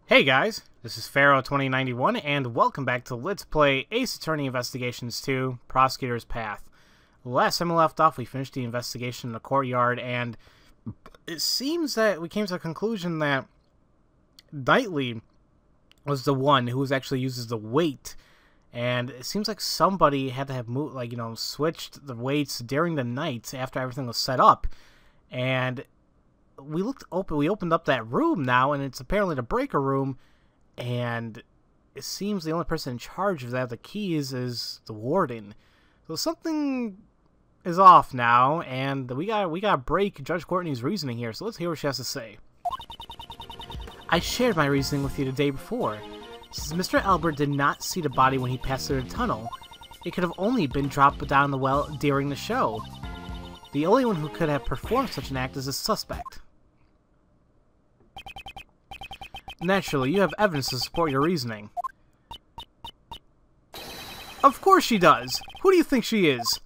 Hey guys, this is Pharaoh 2091 and welcome back to Let's Play Ace Attorney Investigations 2, Prosecutor's Path. Last time we left off, we finished the investigation in the courtyard, and it seems that we came to the conclusion that Knightley was the one who actually uses the weight, and it seems like somebody had to have moved, switched the weights during the night after everything was set up, and we opened up that room now, and it's apparently the breaker room, and it seems the only person in charge of that, the keys, is the warden. So something is off now, and we gotta break Judge Courtney's reasoning here, so let's hear what she has to say. I shared my reasoning with you the day before. Since Mr. Albert did not see the body when he passed through the tunnel, it could have only been dropped down the well during the show. The only one who could have performed such an act is a suspect. Naturally, you have evidence to support your reasoning. Of course she does! Who do you think she is?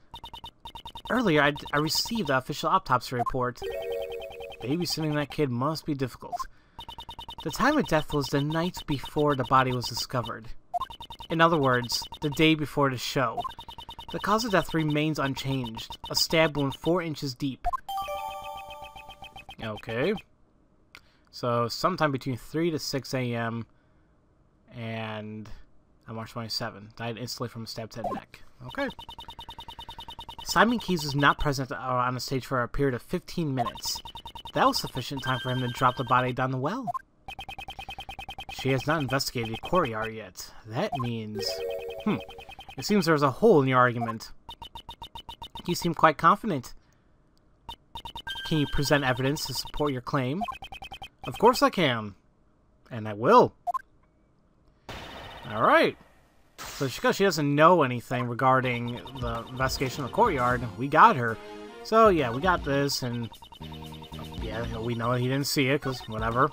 Earlier, I received the official autopsy report. Babysitting that kid must be difficult. The time of death was the night before the body was discovered. In other words, the day before the show. The cause of death remains unchanged. A stab wound 4 inches deep. Okay. So, sometime between 3 to 6 a.m. and on March 27. Died instantly from a stab to the neck. Okay. Simon Keyes was not present on the stage for a period of 15 minutes. That was sufficient time for him to drop the body down the well. She has not investigated the courtyard yet. That means... It seems there's a hole in your argument. You seem quite confident. Can you present evidence to support your claim? Of course I can. And I will. Alright. So because she doesn't know anything regarding the investigation of the courtyard, we got her. So yeah, we got this, and yeah, we know he didn't see it, because whatever.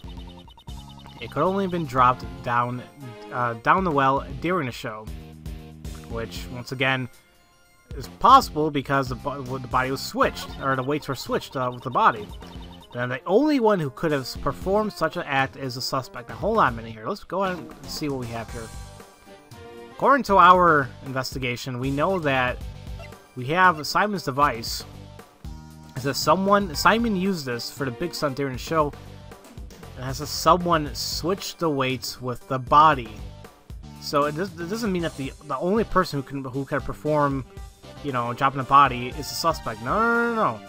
It could only have been dropped down the well during the show. Which, once again, is possible because the body was switched, or the weights were switched with the body. And the only one who could have performed such an act is the suspect. Now, hold on a minute here. Let's go ahead and see what we have here. According to our investigation, we know that we have Simon's device. It says Simon used this for the big stunt during the show. And it says someone switched the weights with the body. So it doesn't mean that the only person who can perform, dropping the body is the suspect. No.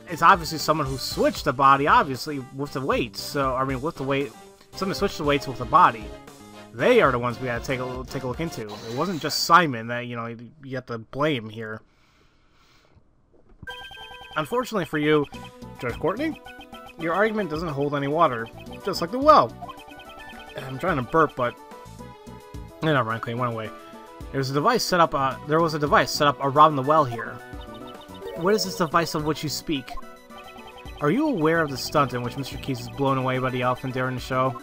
It's obviously someone who switched the body, obviously, with the weights. So, I mean, with the weight, someone switched the weights with the body. They are the ones we gotta take a look into. It wasn't just Simon that, you have to blame here. Unfortunately for you, Judge Courtney, your argument doesn't hold any water. Just like the well. I'm trying to burp, but... Never mind, it went away. There was a device set up around the well here. What is this device of which you speak? Are you aware of the stunt in which Mr. Keyes is blown away by the elephant during the show?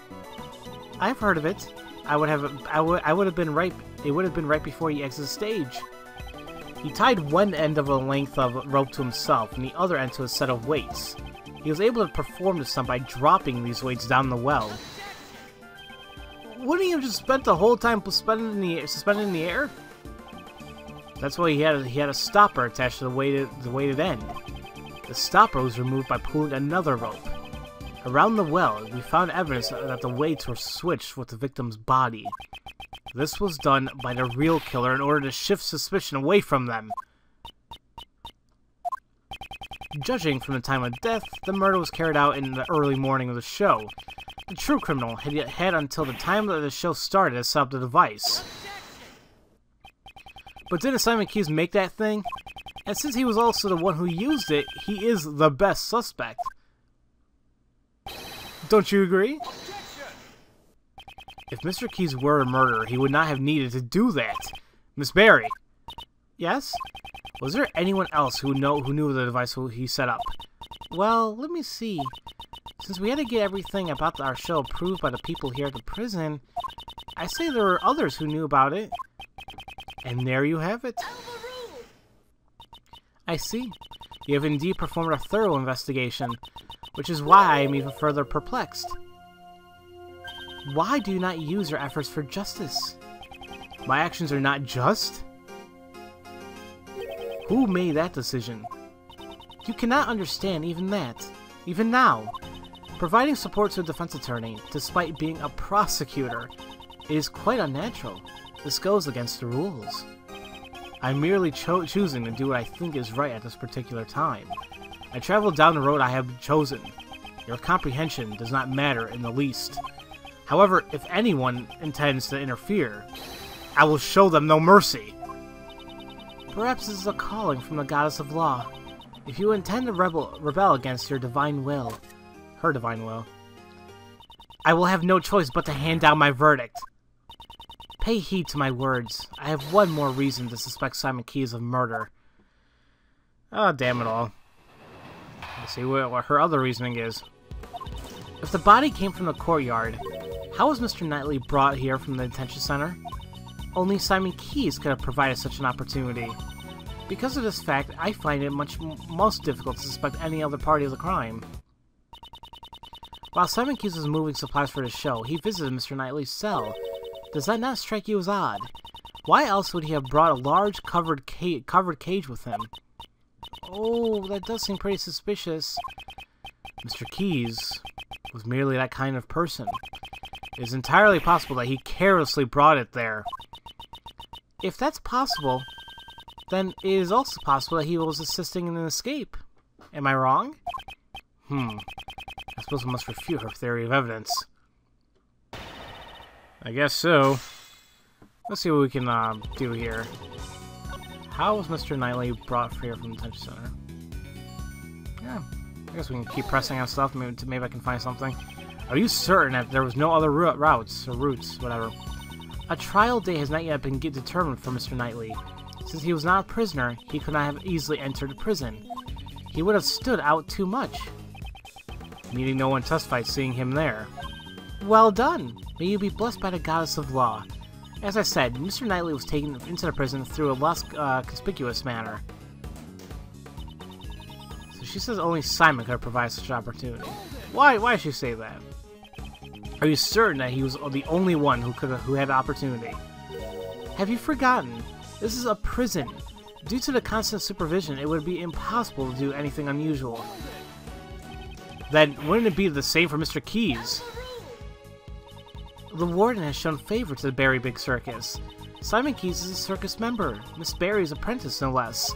I've heard of it. It would have been right before he exited the stage. He tied one end of a length of rope to himself and the other end to a set of weights. He was able to perform the stunt by dropping these weights down the well. Wouldn't he have just spent the whole time suspended in the air? That's why he had a stopper attached to the weighted end. The stopper was removed by pulling another rope. Around the well, we found evidence that the weights were switched with the victim's body. This was done by the real killer in order to shift suspicion away from them. Judging from the time of death, the murder was carried out in the early morning of the show. The true criminal had until the time that the show started to set up the device. But didn't Simon Keyes make that thing? And since he was also the one who used it, he is the best suspect. Don't you agree? If Mr. Keyes were a murderer, he would not have needed to do that. Miss Barry. Yes? Was there anyone else who knew the device he set up? Well, let me see. Since we had to get everything about our show approved by the people here at the prison, I say there were others who knew about it. And there you have it. I see. You have indeed performed a thorough investigation, which is why I am even further perplexed. Why do you not use your efforts for justice? My actions are not just? Who made that decision? You cannot understand even that. Even now. Providing support to a defense attorney, despite being a prosecutor, is quite unnatural. This goes against the rules. I'm merely choosing to do what I think is right at this particular time. I travel down the road I have chosen. Your comprehension does not matter in the least. However, if anyone intends to interfere, I will show them no mercy. Perhaps this is a calling from the goddess of law. If you intend to rebel against your divine will, her divine will, I will have no choice but to hand down my verdict. Pay heed to my words. I have one more reason to suspect Simon Keyes of murder. Oh, damn it all. Let's see what her other reasoning is. If the body came from the courtyard, how was Mr. Knightley brought here from the detention center? Only Simon Keyes could have provided such an opportunity. Because of this fact, I find it most difficult to suspect any other party of the crime. While Simon Keyes was moving supplies for the show, he visited Mr. Knightley's cell. Does that not strike you as odd? Why else would he have brought a large covered cage with him? Oh, that does seem pretty suspicious. Mr. Keyes was merely that kind of person. It is entirely possible that he carelessly brought it there. If that's possible, then it is also possible that he was assisting in an escape. Am I wrong? I suppose I must refute her theory of evidence. I guess so. Let's see what we can do here. How was Mr. Knightley brought here from the detention center? Yeah, I guess we can keep pressing on stuff. Maybe I can find something. Are you certain that there was no other routes, whatever? A trial date has not yet been determined for Mr. Knightley. Since he was not a prisoner, he could not have easily entered the prison. He would have stood out too much. Meeting no one testified seeing him there. Well done! May you be blessed by the goddess of law. As I said, Mr. Knightley was taken into the prison through a less conspicuous manner. So she says only Simon could have provided such an opportunity. Why did she say that? Are you certain that he was the only one who had the opportunity? Have you forgotten? This is a prison. Due to the constant supervision, it would be impossible to do anything unusual. Then, wouldn't it be the same for Mr. Keyes? The warden has shown favor to the Berry Big Circus. Simon Keyes is a circus member, Miss Berry's apprentice no less.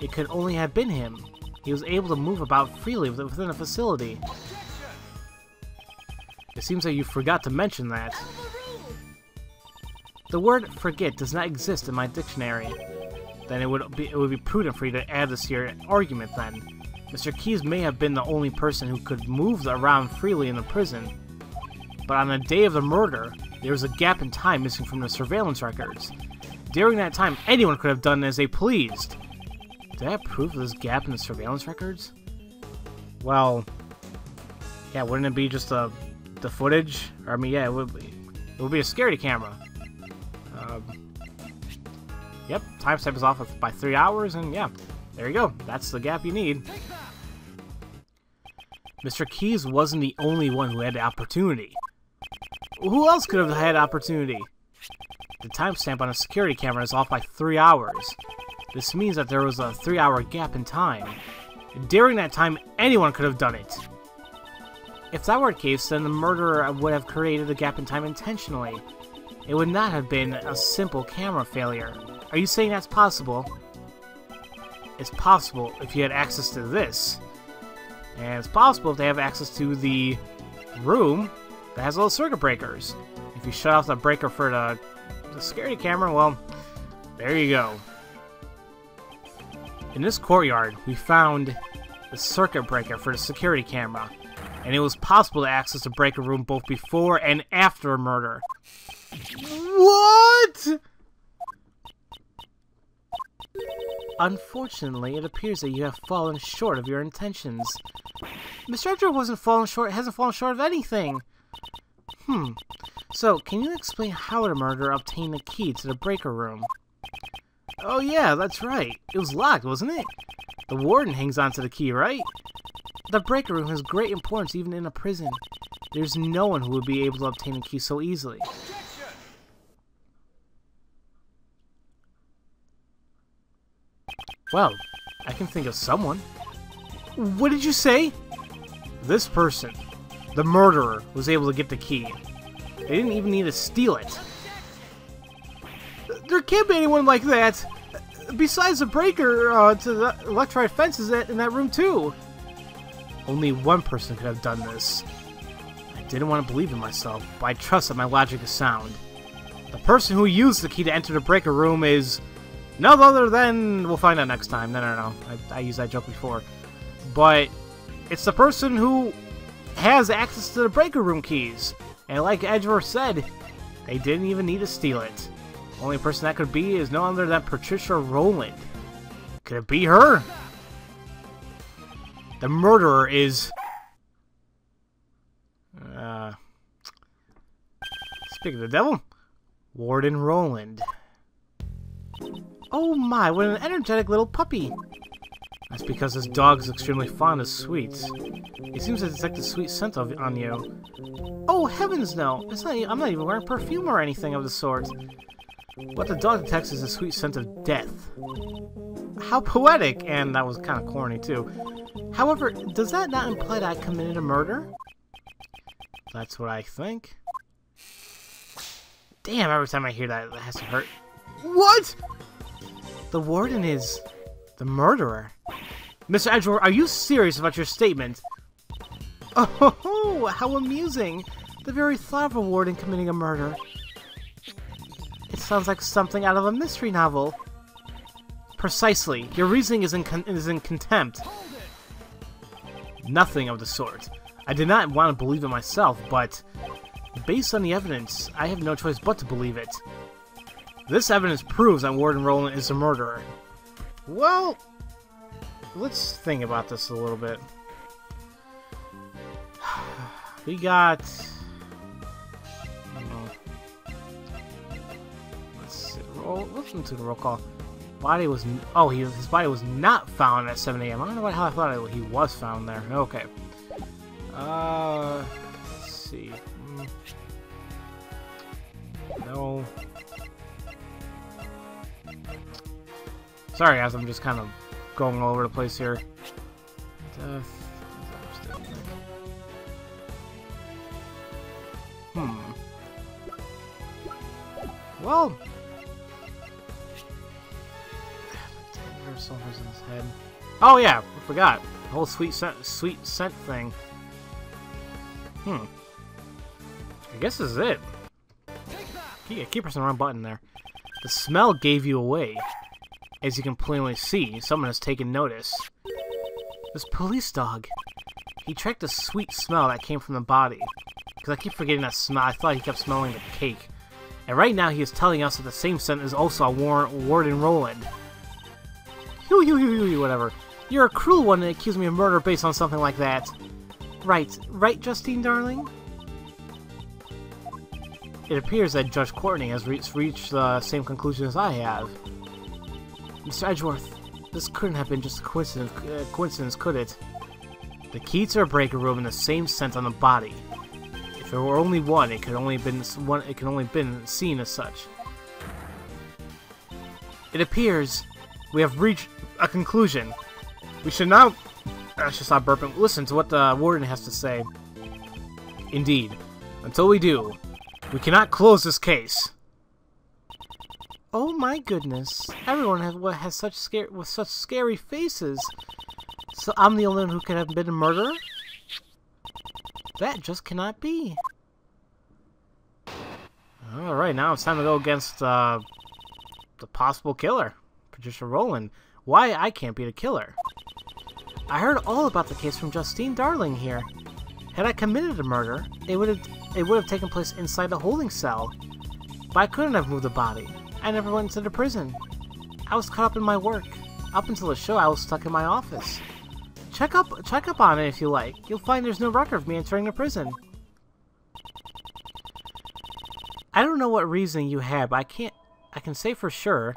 It could only have been him. He was able to move about freely within the facility. It seems that you forgot to mention that. The word forget does not exist in my dictionary. Then it would be prudent for you to add this to your argument then. Mr. Keyes may have been the only person who could move around freely in the prison. But on the day of the murder, there was a gap in time missing from the surveillance records. During that time, anyone could have done as they pleased. Do I have proof of this gap in the surveillance records? Well, yeah, wouldn't it be just the footage? Or, I mean, yeah, it would be a security camera. Yep, timestamp is off by 3 hours, and yeah, there you go. That's the gap you need. Mr. Keyes wasn't the only one who had the opportunity. Who else could have had opportunity? The timestamp on a security camera is off by 3 hours. This means that there was a 3-hour gap in time. During that time, anyone could have done it. If that were the case, then the murderer would have created a gap in time intentionally. It would not have been a simple camera failure. Are you saying that's possible? It's possible if you had access to this. And it's possible if they have access to the room that has all the circuit breakers. If you shut off the breaker for the security camera, well, there you go. In this courtyard, we found the circuit breaker for the security camera. And it was possible to access the breaker room both before and after a murder. What? Unfortunately, it appears that you have fallen short of your intentions. Mr. Edgar hasn't fallen short of anything. So, can you explain how the murderer obtained the key to the breaker room? Oh yeah, that's right. It was locked, wasn't it? The warden hangs on to the key, right? The breaker room has great importance even in a prison. There's no one who would be able to obtain a key so easily. Well, I can think of someone. What did you say? This person, the murderer, was able to get the key. They didn't even need to steal it. There can't be anyone like that. Besides the breaker to the electrified fences in that room too. Only one person could have done this. I didn't want to believe in myself, but I trust that my logic is sound. The person who used the key to enter the breaker room is none other than... We'll find out next time. No. I used that joke before. But it's the person who has access to the breaker room keys. And like Edgeworth said, they didn't even need to steal it. The only person that could be is no other than Patricia Roland. Could it be her? The murderer is... Speaking of the devil, Warden Roland. Oh my, what an energetic little puppy. That's because this dog is extremely fond of sweets. He seems to detect a sweet scent on you. Oh, heavens no! I'm not even wearing perfume or anything of the sort. What the dog detects is a sweet scent of death. How poetic! And that was kind of corny, too. However, does that not imply that I committed a murder? That's what I think. Damn, every time I hear that, it has to hurt. What?! The warden is... the murderer. Mr. Edgeworth, are you serious about your statement? Oh, how amusing! The very thought of a warden committing a murder. It sounds like something out of a mystery novel. Precisely. Your reasoning is in contempt. Nothing of the sort. I did not want to believe it myself, but based on the evidence, I have no choice but to believe it. This evidence proves that Warden Roland is the murderer. Well, let's think about this a little bit. We got... let's see. Listen to the roll call. Body was... oh, his body was not found at 7 a.m. I don't know how I thought he was found there. Okay. Let's see. No. Sorry, guys. I'm just kind of going all over the place here. Death. Well. Sulfur's in his head. Oh yeah, I forgot. The whole sweet scent thing. I guess this is it. Yeah, keep pressing the wrong button there. The smell gave you away. As you can plainly see, someone has taken notice. This police dog. He tracked the sweet smell that came from the body. Because I keep forgetting that smell. I thought he kept smelling the cake. And right now he is telling us that the same scent is also a Warden Roland. Whatever. You're a cruel one to accuse me of murder based on something like that. Right, Justine, darling? It appears that Judge Courtney has reached the same conclusion as I have. Mr. Edgeworth, this couldn't have been just a coincidence, could it? The key to a breaker room and the same scent on the body. If there were only one, it could only been seen as such. It appears we have reached a conclusion. We should now... I should stop burping. Listen to what the warden has to say. Indeed. Until we do, we cannot close this case. Oh my goodness. Everyone has such scary faces. So I'm the only one who could have been a murderer? That just cannot be. Alright, now it's time to go against the possible killer. Patricia Roland. Why I can't be the killer. I heard all about the case from Justine Darling here. Had I committed a murder, it would have taken place inside the holding cell. But I couldn't have moved the body. I never went into the prison. I was caught up in my work. Up until the show, I was stuck in my office. Check up on it if you like. You'll find there's no record of me entering the prison. I don't know what reasoning you have, but I can say for sure.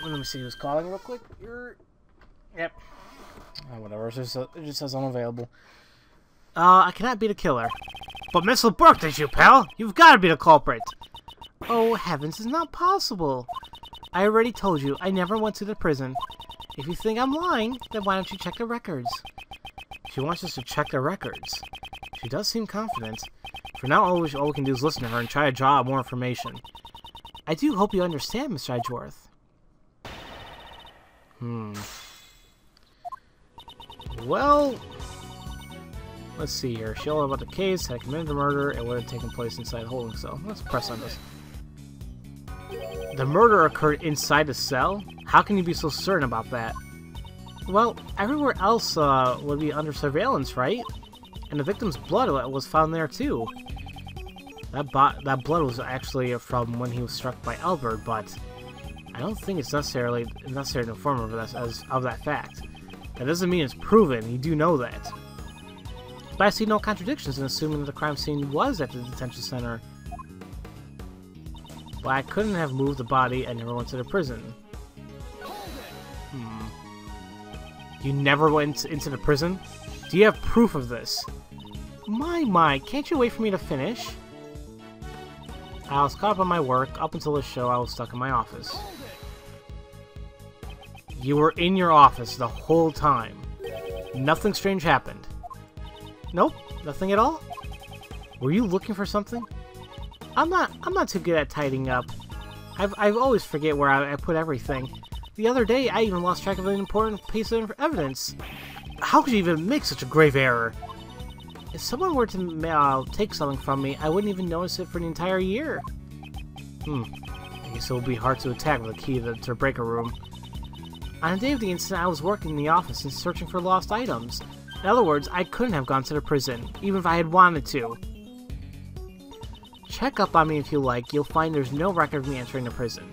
Let me see who's calling real quick. Yep. Oh, whatever. It just says unavailable. I cannot be the killer. But Miss LeBrook did you, pal? You've got to be the culprit. Oh, heavens, it's not possible. I already told you, I never went to the prison. If you think I'm lying, then why don't you check the records? She wants us to check the records. She does seem confident. For now, all we can do is listen to her and try to draw out more information. I do hope you understand, Mr. Edgeworth. Well, let's see here. She all about the case, had committed the murder, and would have taken place inside a holding cell. Let's press on this. The murder occurred inside the cell? How can you be so certain about that? Well, everywhere else would be under surveillance, right? And the victim's blood was found there too. That blood was actually from when he was struck by Albert, but I don't think it's necessary to inform of that fact. That doesn't mean it's proven. You do know that. But I see no contradictions in assuming that the crime scene was at the detention center. But I couldn't have moved the body and never went to the prison. You never went into the prison? Do you have proof of this? My, can't you wait for me to finish? I was caught up on my work. Up until this show, I was stuck in my office. You were in your office the whole time. Nothing strange happened. Nope, nothing at all? Were you looking for something? I'm not too good at tidying up. I always forget where I put everything. The other day, I even lost track of an important piece of evidence. How could you even make such a grave error? If someone were to take something from me, I wouldn't even notice it for the entire year. I guess it would be hard to attack with a key to the breaker room. On the day of the incident, I was working in the office and searching for lost items. In other words, I couldn't have gone to the prison, even if I had wanted to. Check up on me if you like. You'll find there's no record of me entering the prison.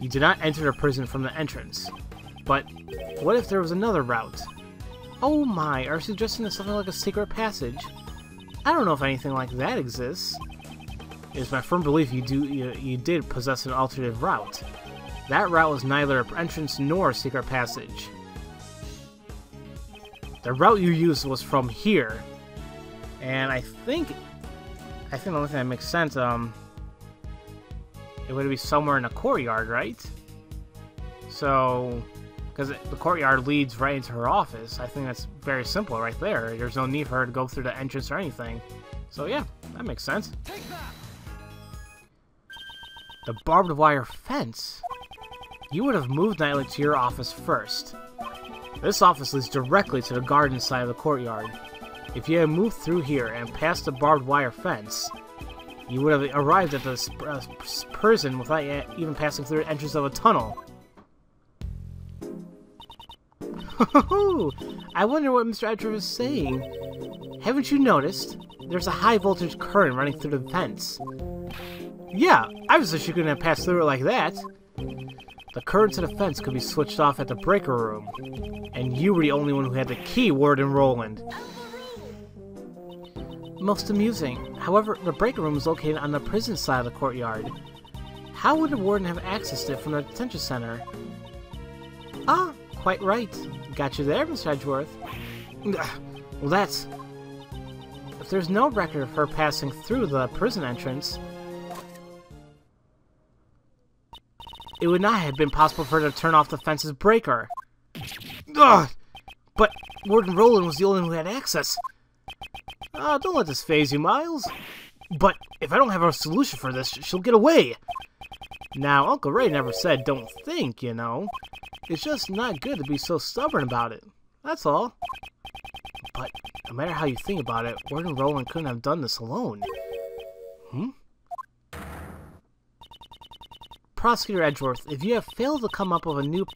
You did not enter the prison from the entrance. But what if there was another route? Oh my, are you suggesting there's something like a secret passage? I don't know if anything like that exists. It is my firm belief you did possess an alternative route. That route was neither an entrance nor a secret passage. The route you used was from here. And I think the only thing that makes sense, it would be somewhere in a courtyard, right? So, because the courtyard leads right into her office, I think that's very simple right there. There's no need for her to go through the entrance or anything. So yeah, that makes sense. The barbed wire fence. You would have moved Nightly to your office first. This office leads directly to the garden side of the courtyard. If you had moved through here and past the barbed wire fence, you would have arrived at the prison without even passing through the entrance of a tunnel. I wonder what Mr. Edgeworth is saying. Haven't you noticed? There's a high voltage current running through the fence. Yeah, obviously she couldn't have passed through it like that. The current to the fence could be switched off at the breaker room. And you were the only one who had the key, Warden Roland. Most amusing. However, the breaker room is located on the prison side of the courtyard. How would the warden have accessed it from the detention center? Ah, quite right. Got you there, Mr. Edgeworth. Well, that's... If there's no record of her passing through the prison entrance, it would not have been possible for her to turn off the fence's breaker. Ugh! But Warden Roland was the only one who had access. Don't let this faze you, Miles. But if I don't have a solution for this, she'll get away. Now, Uncle Ray never said don't think, you know. It's just not good to be so stubborn about it. That's all. But no matter how you think about it, Warden Roland couldn't have done this alone. Prosecutor Edgeworth, if you have failed to come up with a new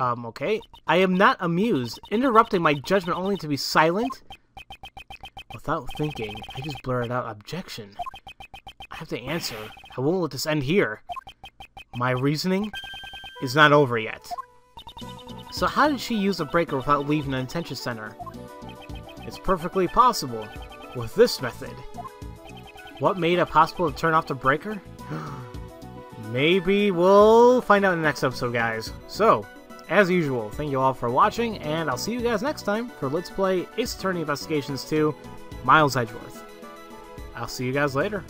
okay. I am not amused. Interrupting my judgment only to be silent? Without thinking, I just blurted out objection. I have to answer. I won't let this end here. My reasoning is not over yet. So how did she use a breaker without leaving the detention center? It's perfectly possible with this method. What made it possible to turn off the breaker? Maybe we'll find out in the next episode, guys. So, as usual, thank you all for watching, and I'll see you guys next time for Let's Play Ace Attorney Investigations 2, Miles Edgeworth. I'll see you guys later.